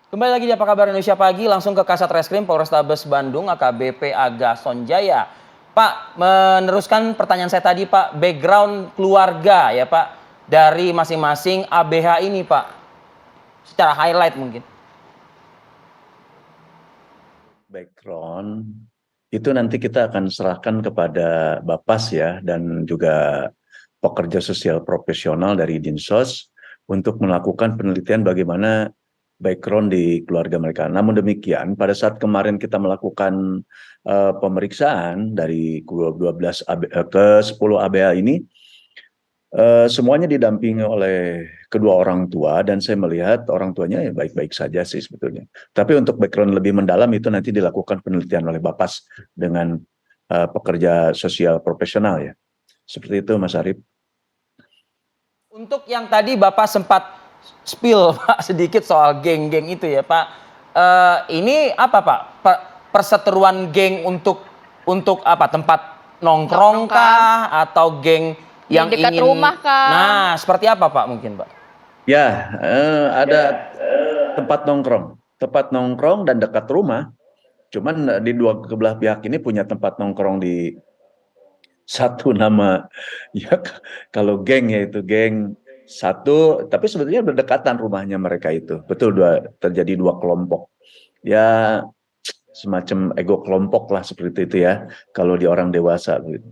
Kembali lagi di Apa Kabar Indonesia Pagi, langsung ke Kasat Reskrim Polrestabes Bandung, AKBP Aga Sonjaya. Pak, meneruskan pertanyaan saya tadi Pak, background keluarga ya Pak, dari masing-masing ABH ini Pak, secara highlight mungkin. Background itu nanti kita akan serahkan kepada Bapas ya dan juga pekerja sosial profesional dari Dinsos untuk melakukan penelitian bagaimana background di keluarga mereka. Namun demikian, pada saat kemarin kita melakukan pemeriksaan dari 12 ke 10 ABH ini, semuanya didampingi oleh kedua orang tua dan saya melihat orang tuanya ya baik-baik saja sih sebetulnya. Tapi untuk background lebih mendalam itu nanti dilakukan penelitian oleh Bapas dengan pekerja sosial profesional ya. Seperti itu Mas Arief. Untuk yang tadi Bapak sempat spill Pak sedikit soal geng-geng itu ya Pak. Ini apa Pak? Perseteruan geng untuk apa? Tempat nongkrong kah atau geng Di yang dekat ingin rumah kah? Nah, seperti apa Pak mungkin Pak? Ya, ada tempat nongkrong dan dekat rumah. Cuman di dua kebelah pihak ini punya tempat nongkrong di satu nama ya kalau geng yaitu geng satu, tapi sebetulnya berdekatan rumahnya mereka itu. Betul terjadi dua kelompok. Ya semacam ego kelompok lah seperti itu ya kalau di orang dewasa begitu.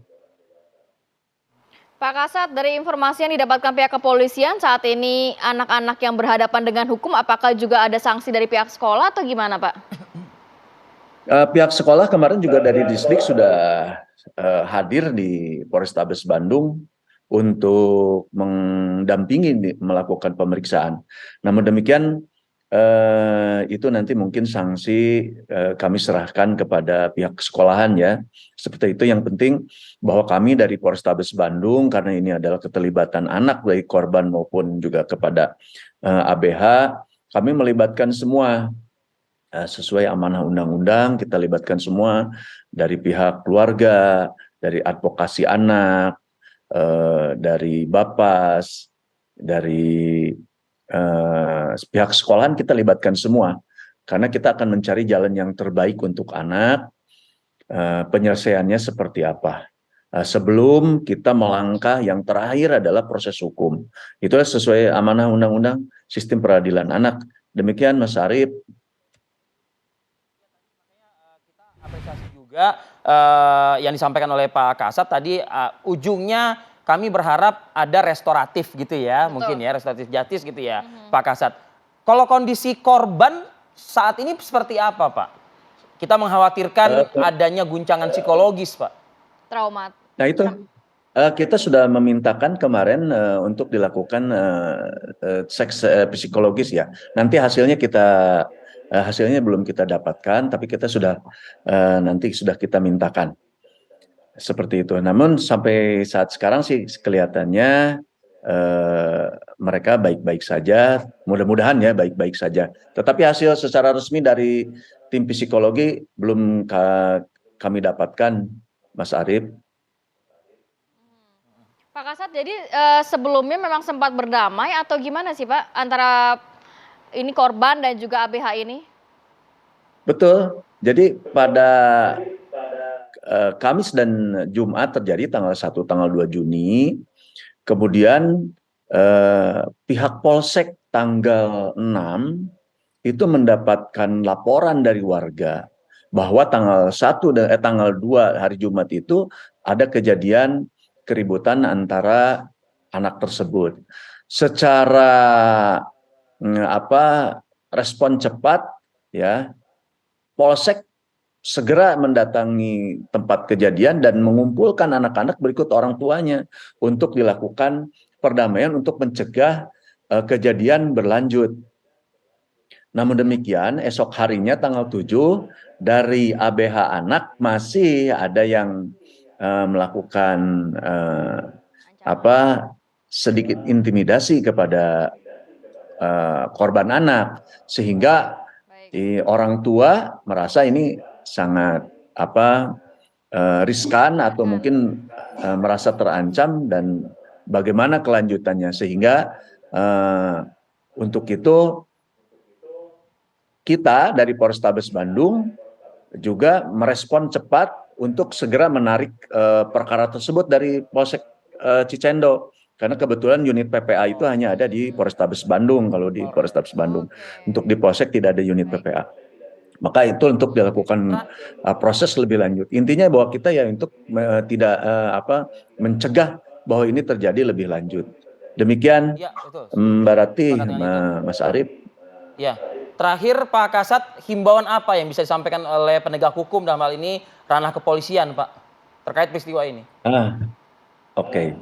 Pak Kasat, dari informasi yang didapatkan pihak kepolisian saat ini anak-anak yang berhadapan dengan hukum, apakah juga ada sanksi dari pihak sekolah atau gimana Pak? Pihak sekolah kemarin juga dari Disdik sudah hadir di Polrestabes Bandung untuk mendampingi melakukan pemeriksaan. Namun demikian itu nanti mungkin sanksi kami serahkan kepada pihak sekolahan ya. Seperti itu, yang penting bahwa kami dari Polrestabes Bandung, karena ini adalah keterlibatan anak baik korban maupun juga kepada ABH, kami melibatkan semua sesuai amanah undang-undang. Kita libatkan semua dari pihak keluarga, dari advokasi anak, dari Bapas, dari pihak sekolahan, kita libatkan semua karena kita akan mencari jalan yang terbaik untuk anak. Penyelesaiannya seperti apa sebelum kita melangkah yang terakhir adalah proses hukum. Itulah sesuai amanah undang-undang sistem peradilan anak. Demikian Mas Arief. Apresiasi juga yang disampaikan oleh Pak Kasat tadi, ujungnya kami berharap ada restoratif gitu ya. Betul. Mungkin ya restoratif justice gitu ya Pak Kasat. Kalau kondisi korban saat ini seperti apa Pak? Kita mengkhawatirkan adanya guncangan psikologis Pak. Traumat. Nah itu kita sudah memintakan kemarin untuk dilakukan seks psikologis ya. Nanti hasilnya hasilnya belum kita dapatkan, tapi kita sudah nanti sudah kita mintakan seperti itu. Namun sampai saat sekarang sih kelihatannya mereka baik-baik saja. Mudah-mudahan ya baik-baik saja. Tetapi hasil secara resmi dari tim psikologi belum kami dapatkan, Mas Arief. Pak Kasat, jadi sebelumnya memang sempat berdamai atau gimana sih Pak antara ini korban dan juga ABH ini? Betul. Jadi pada Kamis dan Jumat terjadi tanggal 1, tanggal 2 Juni. Kemudian pihak Polsek tanggal 6 itu mendapatkan laporan dari warga bahwa tanggal 1 dan tanggal 2 hari Jumat itu ada kejadian keributan antara anak tersebut. Secara respon cepat ya, Polsek segera mendatangi tempat kejadian dan mengumpulkan anak-anak berikut orang tuanya untuk dilakukan perdamaian untuk mencegah kejadian berlanjut. Namun demikian, esok harinya tanggal 7 dari ABH anak masih ada yang melakukan sedikit intimidasi kepada korban anak, sehingga orang tua merasa ini sangat riskan atau mungkin merasa terancam dan bagaimana kelanjutannya, sehingga untuk itu kita dari Polrestabes Bandung juga merespon cepat untuk segera menarik perkara tersebut dari Polsek Cicendo. Karena kebetulan unit PPA itu hanya ada di Polrestabes Bandung, kalau di Polrestabes Bandung. Untuk di Polsek tidak ada unit PPA. Maka itu untuk dilakukan proses lebih lanjut. Intinya bahwa kita ya untuk tidak mencegah bahwa ini terjadi lebih lanjut. Demikian Ya, betul. Mbak Rati, Sepakat dengan itu. Mas Arief. Ya, terakhir Pak Kasat, himbauan apa yang bisa disampaikan oleh penegak hukum dalam hal ini ranah kepolisian, Pak, terkait peristiwa ini? Oke.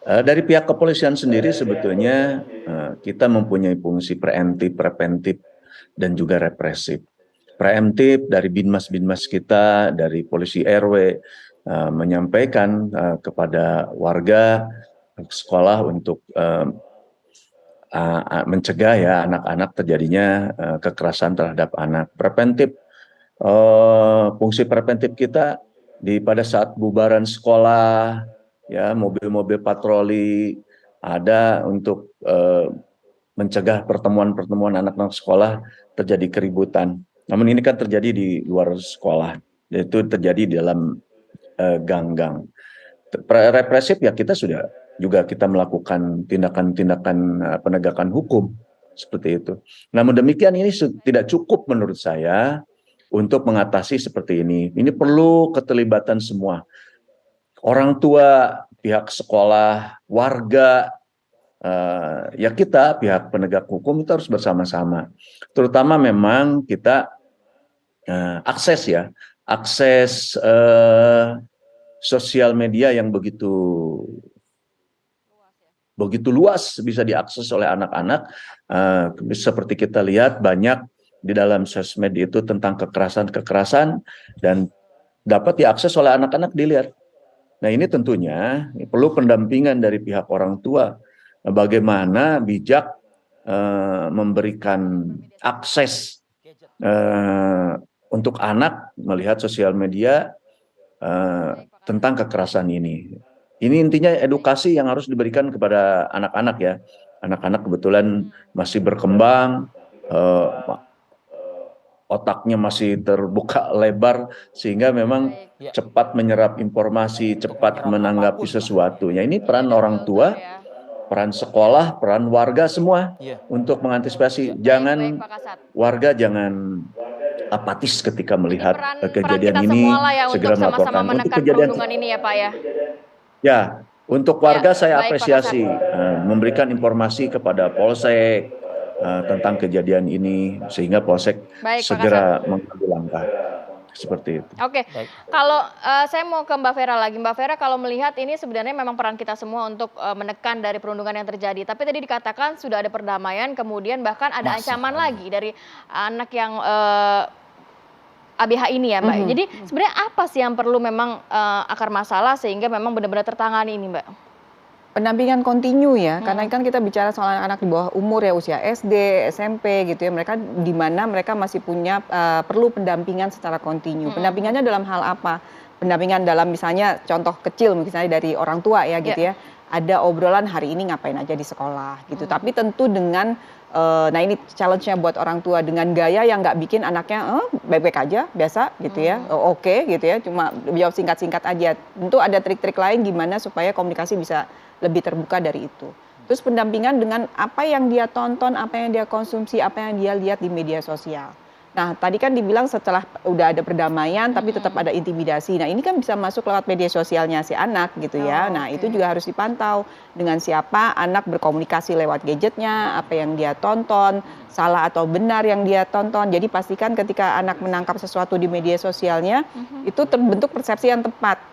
Dari pihak kepolisian sendiri sebetulnya kita mempunyai fungsi preemptif, preventif, dan juga represif. Preemptif dari binmas-binmas kita, dari polisi RW, menyampaikan kepada warga sekolah untuk mencegah ya anak-anak terjadinya kekerasan terhadap anak. Preventif, fungsi preventif kita pada saat bubaran sekolah, ya mobil-mobil patroli ada untuk mencegah pertemuan-pertemuan anak-anak sekolah terjadi keributan. Namun ini kan terjadi di luar sekolah, yaitu terjadi di dalam gang-gang. Represif ya kita sudah juga kita melakukan tindakan-tindakan penegakan hukum seperti itu. Namun demikian ini tidak cukup menurut saya untuk mengatasi seperti ini. Ini perlu keterlibatan semua. Orang tua, pihak sekolah, warga, ya kita pihak penegak hukum itu harus bersama-sama. Terutama memang kita akses sosial media yang begitu luas bisa diakses oleh anak-anak. Seperti kita lihat banyak di dalam sosmed itu tentang kekerasan dan dapat diakses oleh anak-anak dilihat. Nah ini tentunya perlu pendampingan dari pihak orang tua. Bagaimana bijak memberikan akses untuk anak melihat sosial media tentang kekerasan ini. Ini intinya edukasi yang harus diberikan kepada anak-anak ya. Anak-anak kebetulan masih berkembang, otaknya masih terbuka lebar sehingga memang cepat menyerap informasi, cepat menanggapi sesuatu. Ya ini peran orang tua, peran sekolah, peran warga semua untuk mengantisipasi. Jangan warga jangan apatis ketika melihat kejadian ini, segera melaporkan. Untuk kejadian ini ya Pak ya. Ya, untuk warga saya apresiasi memberikan informasi kepada Polsek tentang kejadian ini sehingga Polsek segera mengambil langkah seperti itu. Oke, kalau saya mau ke Mbak Vera lagi. Mbak Vera, kalau melihat ini sebenarnya memang peran kita semua untuk menekan dari perundungan yang terjadi. Tapi tadi dikatakan sudah ada perdamaian, kemudian bahkan ada ancaman lagi dari anak yang ABH ini ya Mbak. Jadi sebenarnya apa sih yang perlu memang akar masalah sehingga memang benar-benar tertangani ini Mbak? Pendampingan kontinu ya, karena kan kita bicara soal anak-anak di bawah umur ya, usia SD, SMP gitu ya, mereka di mana mereka masih punya perlu pendampingan secara kontinu. Pendampingannya dalam hal apa? Pendampingan dalam misalnya contoh kecil misalnya dari orang tua ya gitu ya, ada obrolan hari ini ngapain aja di sekolah gitu. Tapi tentu dengan nah ini challenge-nya buat orang tua dengan gaya yang nggak bikin anaknya baik-baik aja, biasa gitu ya, oke gitu ya, cuma jawab singkat-singkat aja. Tentu ada trik-trik lain gimana supaya komunikasi bisa lebih terbuka dari itu. Terus pendampingan dengan apa yang dia tonton, apa yang dia konsumsi, apa yang dia lihat di media sosial. Nah, tadi kan dibilang setelah udah ada perdamaian tapi tetap ada intimidasi. Nah, ini kan bisa masuk lewat media sosialnya si anak gitu ya. Nah, itu juga harus dipantau dengan siapa anak berkomunikasi lewat gadgetnya, apa yang dia tonton, salah atau benar yang dia tonton. Jadi pastikan ketika anak menangkap sesuatu di media sosialnya, itu terbentuk persepsi yang tepat.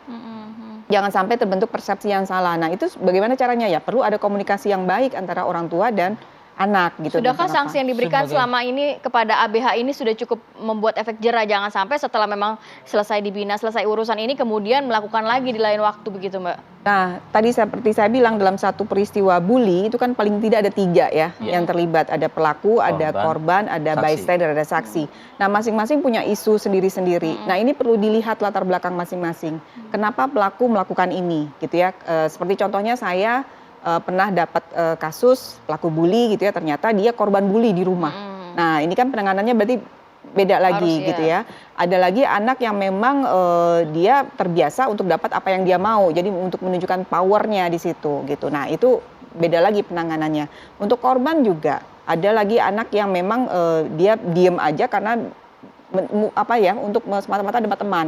Jangan sampai terbentuk persepsi yang salah. Nah, itu bagaimana caranya ya? Perlu ada komunikasi yang baik antara orang tua dan anak gitu. Sudahkah sanksi yang diberikan selama ini kepada ABH ini sudah cukup membuat efek jera? Jangan sampai setelah memang selesai dibina, selesai urusan ini kemudian melakukan lagi di lain waktu begitu Mbak? Nah, tadi seperti saya bilang dalam satu peristiwa bully itu kan paling tidak ada 3 ya yang terlibat. Ada pelaku, ada korban, ada bystander, ada saksi. Nah, masing-masing punya isu sendiri-sendiri. Nah, ini perlu dilihat latar belakang masing-masing. Kenapa pelaku melakukan ini gitu ya. Seperti contohnya saya pernah dapat kasus pelaku bully gitu ya, ternyata dia korban bully di rumah. Nah, ini kan penanganannya berarti beda lagi Harus, gitu ya. ya. Ada lagi anak yang memang dia terbiasa untuk dapat apa yang dia mau. Jadi untuk menunjukkan powernya di situ gitu. Nah, itu beda lagi penanganannya. Untuk korban juga ada lagi anak yang memang dia diem aja karena untuk semata-mata dapat teman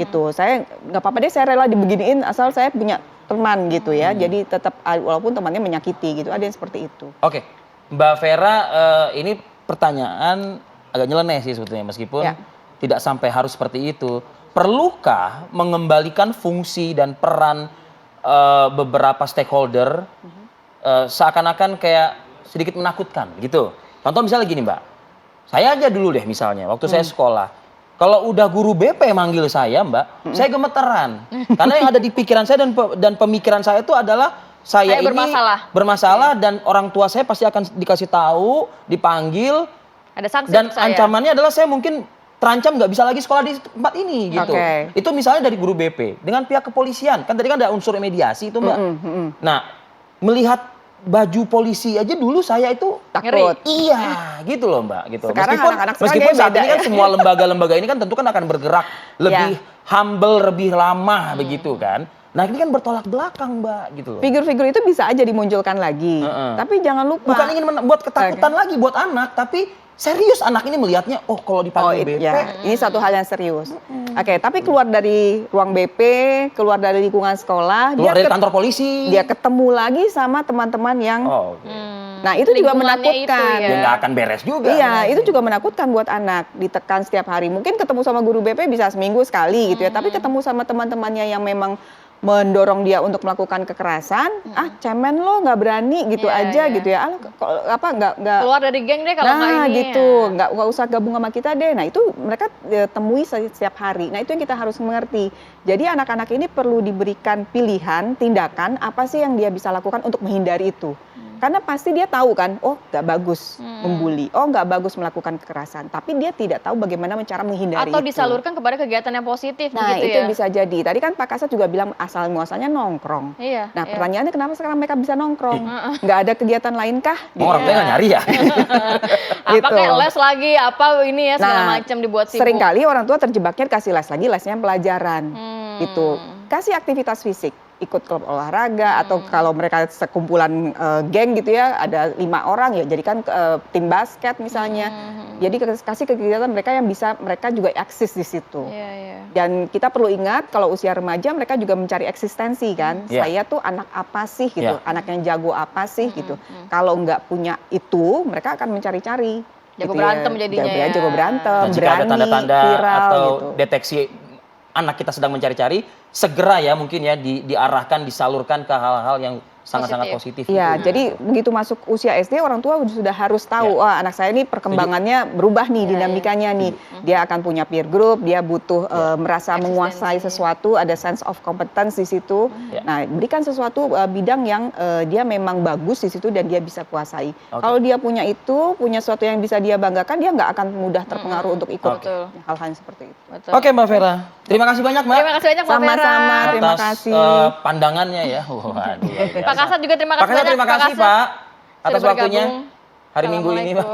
gitu. Saya nggak apa-apa deh, saya rela dibeginiin asal saya punya teman gitu ya. Jadi tetap walaupun temannya menyakiti gitu. Ada yang seperti itu. Oke, Mbak Vera, ini pertanyaan agak nyeleneh sih sebetulnya meskipun Ya. tidak sampai harus seperti itu. Perlukah mengembalikan fungsi dan peran beberapa stakeholder seakan-akan kayak sedikit menakutkan gitu? Contoh misalnya gini Mbak, saya aja dulu deh misalnya waktu saya sekolah, kalau udah guru BP manggil saya Mbak, saya gemeteran karena yang ada di pikiran saya dan pemikiran saya itu adalah saya ini bermasalah dan orang tua saya pasti akan dikasih tahu, dipanggil. Ada sanksi Dan untuk saya. ancamannya adalah saya mungkin terancam nggak bisa lagi sekolah di tempat ini gitu. Oke. Itu misalnya dari guru BP dengan pihak kepolisian. Kan tadi kan ada unsur mediasi itu Mbak. Nah, melihat baju polisi aja dulu saya itu Takut. iya gitu loh Mbak gitu. Sekarang anak-anak sekarang meskipun kayaknya saat ini beda kan ya. semua lembaga-lembaga ini kan tentu kan akan bergerak lebih humble, lebih lama begitu kan. Nah, ini kan bertolak belakang Mbak gitu loh. Figur-figur itu bisa aja dimunculkan lagi. Tapi jangan lupa. Bukan ingin membuat ketakutan lagi buat anak, tapi serius anak ini melihatnya, oh kalau dipanggil BP. Ya, ini satu hal yang serius. Oke, tapi keluar dari ruang BP, keluar dari lingkungan sekolah, Keluar dari kantor polisi. dia ketemu lagi sama teman-teman yang, Oh, oke. nah itu juga Lingkungannya itu menakutkan. ya. Ya nggak akan beres juga. Iya, itu juga menakutkan buat anak, ditekan setiap hari. Mungkin ketemu sama guru BP bisa seminggu sekali gitu ya, tapi ketemu sama teman-temannya yang memang mendorong dia untuk melakukan kekerasan, cemen lo nggak berani gitu aja gitu ya, nggak Keluar dari geng deh kalau nggak nah ini. gitu, nggak usah gabung sama kita deh. Nah itu mereka temui setiap hari. Nah itu yang kita harus mengerti. Jadi anak-anak ini perlu diberikan pilihan, tindakan apa sih yang dia bisa lakukan untuk menghindari itu. Karena pasti dia tahu kan, oh nggak bagus membuli, oh nggak bagus melakukan kekerasan. Tapi dia tidak tahu bagaimana cara menghindari Atau itu. disalurkan kepada kegiatan yang positif Nah begitu itu ya. bisa jadi. Tadi kan Pak Kasat juga bilang asal muasalnya nongkrong. Iya. Nah iya. pertanyaannya kenapa sekarang mereka bisa nongkrong? Nggak ada kegiatan lain kah? Oh, orang tua nggak nyari ya? Apa gitu. kayak les lagi, apa ini ya segala macam dibuat sibuk. Seringkali orang tua terjebaknya kasih les lagi, lesnya pelajaran. Gitu. Kasih aktivitas fisik, ikut klub olahraga atau kalau mereka sekumpulan geng gitu ya, ada 5 orang ya jadikan tim basket misalnya. Jadi kasih kegiatan mereka yang bisa mereka juga eksis di situ. Iya, iya. Dan kita perlu ingat kalau usia remaja mereka juga mencari eksistensi kan. Iya. Saya tuh anak apa sih gitu, Iya. anak yang jago apa sih gitu. Kalau nggak punya itu, mereka akan mencari-cari. Jago gitu berantem jadinya ya. Jago berantem, Dan jika ada berani, tanda-tanda viral atau gitu. deteksi anak kita sedang mencari-cari, segera ya mungkin ya diarahkan, disalurkan ke hal-hal yang sangat-sangat positif. Iya, gitu. jadi begitu masuk usia SD orang tua sudah harus tahu, wah anak saya ini perkembangannya berubah nih, dinamikanya nih. Dia akan punya peer group, dia butuh merasa menguasai sesuatu, ada sense of competence di situ. Nah, berikan sesuatu bidang yang dia memang bagus di situ dan dia bisa kuasai. Kalau dia punya itu, punya sesuatu yang bisa dia banggakan, dia nggak akan mudah terpengaruh untuk ikut hal-hal yang seperti itu. Betul. Oke Mbak Vera, terima kasih banyak Mbak. Terima kasih banyak Mbak Vera. Sama-sama, terima Atas kasih. pandangannya ya. Waduh, luar biasa. Pak Kasat juga terima kasih Pak Kasat banyak. terima Pak kasih Kasat Pak atas sudah waktunya bergabung. hari Minggu ini Pak.